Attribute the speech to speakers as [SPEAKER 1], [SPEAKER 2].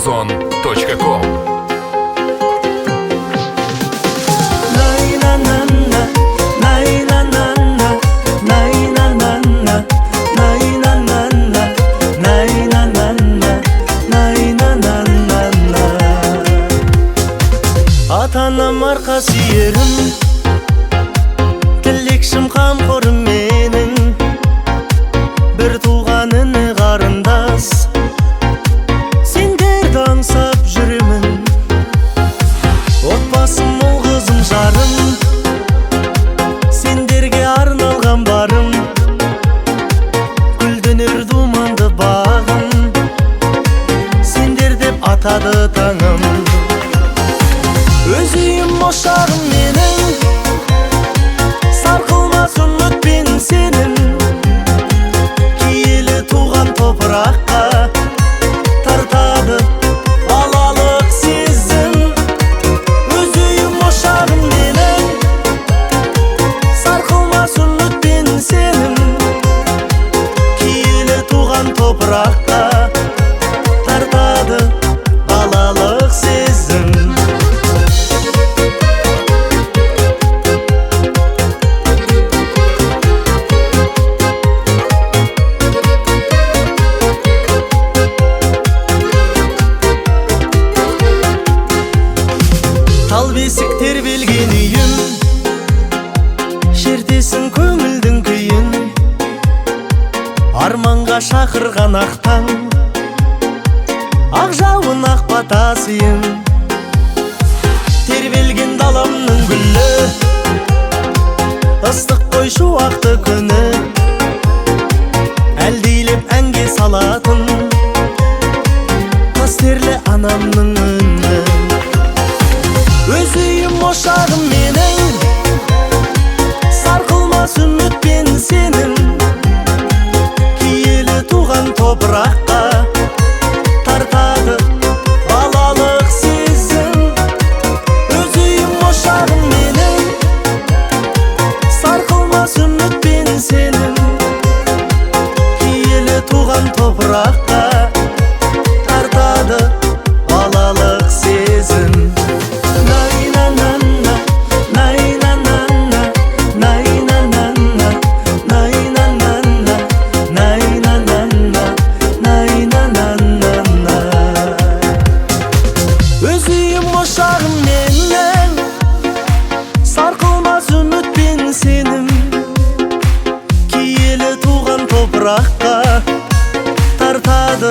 [SPEAKER 1] Amazon.com.
[SPEAKER 2] Ата-анам арқа сүйерім, тілекшім қамқорым менің, бір туған іні қарындас, сендерді аңсап жүремін. Отбасым мол қызым жарым, сендерге арналған барым, гүлденер думанды бағым, сендер деп атады таңым. Өз үйім ошағым менің, сарқылмас үмітпен сенім, киелі туған топыраққа тартады балалық сезім. Өз үйім ошағым менің, сарқылмас үмітпен сенім, киелі туған топыраққа тартады балалық сезім. Тал бесік тербелген үйім, шертесің көңілдің күйін, арманға шақырған ақтан, ақ жауын ақ батасыйын. Тербелген даламның гүлі, ыстық қой шуақты күні, әлдейлеп әнге салатын қастерлі анамның үні. Өз үйім ошағым менің, сарқылмас үмітпен сенім, киелі туған топыраққа тартады балалық сезім. Өз үйім ошағым менің, сарқылмас үмітпен сенім, киелі туған топыраққа тартады балалық сезім. Өз үйім ошағым менің, сарқылмас үмітпен сенім, киелі туған топыраққа тартады